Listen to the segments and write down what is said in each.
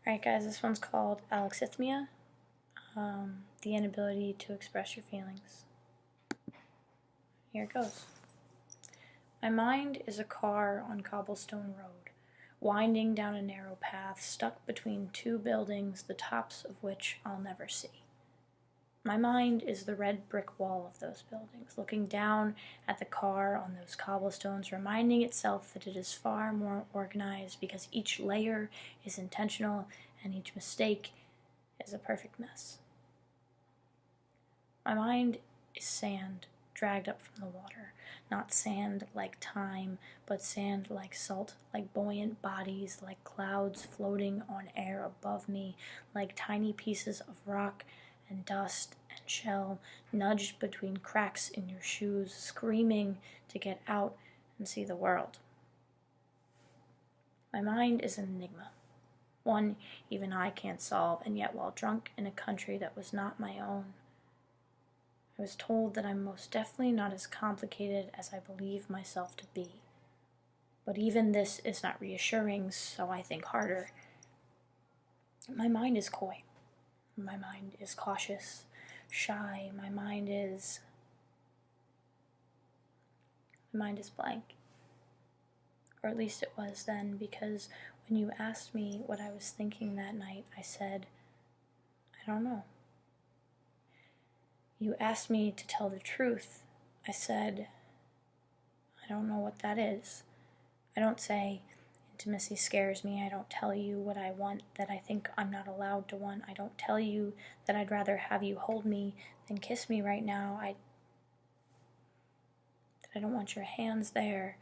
Alright guys, this one's called Alexithymia, the inability to express your feelings. Here it goes. My mind is a car on cobblestone road, winding down a narrow path stuck between two buildings, the tops of which I'll never see. My mind is the red brick wall of those buildings, looking down at the car on those cobblestones, reminding itself that it is far more organized because each layer is intentional and each mistake is a perfect mess. My mind is sand dragged up from the water, not sand like time, but sand like salt, like buoyant bodies, like clouds floating on air above me, like tiny pieces of rock and dust and shell nudged between cracks in your shoes, screaming to get out and see the world. My mind is an enigma, one even I can't solve, and yet while drunk in a country that was not my own, I was told that I'm most definitely not as complicated as I believe myself to be. But even this is not reassuring, so I think harder. My mind is coy. My mind is cautious, shy. My mind is blank. Or at least it was then, because when you asked me what I was thinking that night, I said, I don't know. You asked me to tell the truth. I said, I don't know what that is. I don't say, intimacy scares me. I don't tell you what I want that I think I'm not allowed to want. I don't tell you that I'd rather have you hold me than kiss me right now. That I don't want your hands there.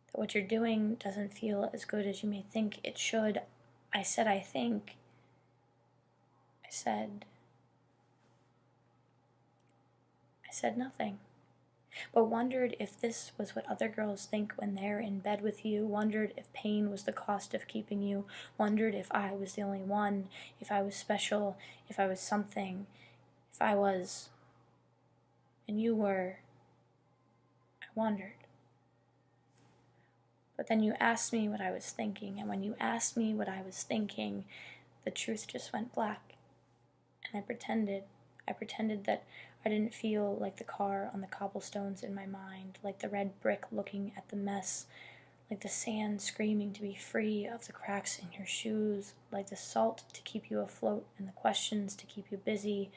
That what you're doing doesn't feel as good as you may think it should. I said I think. I said nothing, but wondered if this was what other girls think when they're in bed with you, wondered if pain was the cost of keeping you, wondered if I was the only one, if I was special, if I was something, if I was, and you were. I wondered. But then you asked me what I was thinking, and when you asked me what I was thinking, the truth just went black, and I pretended that I didn't feel like the car on the cobblestones in my mind, like the red brick looking at the mess, like the sand screaming to be free of the cracks in your shoes, like the salt to keep you afloat and the questions to keep you busy.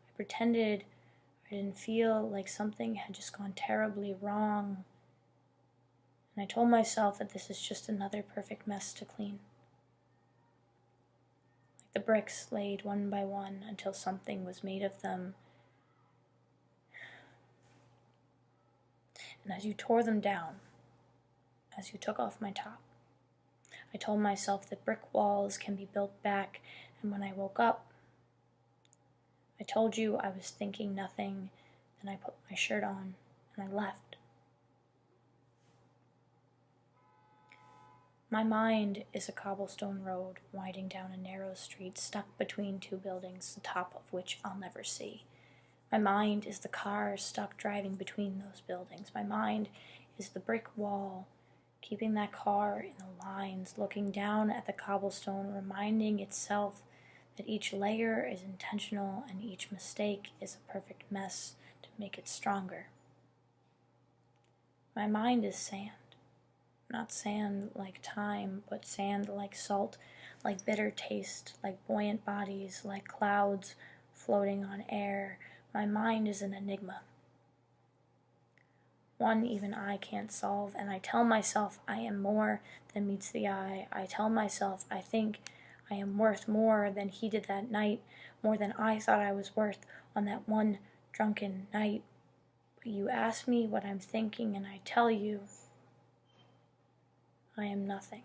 I pretended I didn't feel like something had just gone terribly wrong. And I told myself that this is just another perfect mess to clean. Like the bricks laid one by one until something was made of them. And as you tore them down, as you took off my top, I told myself that brick walls can be built back, and when I woke up, I told you I was thinking nothing, then I put my shirt on and I left. My mind is a cobblestone road winding down a narrow street stuck between two buildings, the top of which I'll never see. My mind is the car stuck driving between those buildings. My mind is the brick wall, keeping that car in the lines, looking down at the cobblestone, reminding itself that each layer is intentional and each mistake is a perfect mess to make it stronger. My mind is sand. Not sand like time, but sand like salt, like bitter taste, like buoyant bodies, like clouds floating on air. My mind is an enigma, one even I can't solve, and I tell myself I am more than meets the eye. I tell myself I think I am worth more than he did that night, more than I thought I was worth on that one drunken night. But you ask me what I'm thinking, and I tell you I am nothing.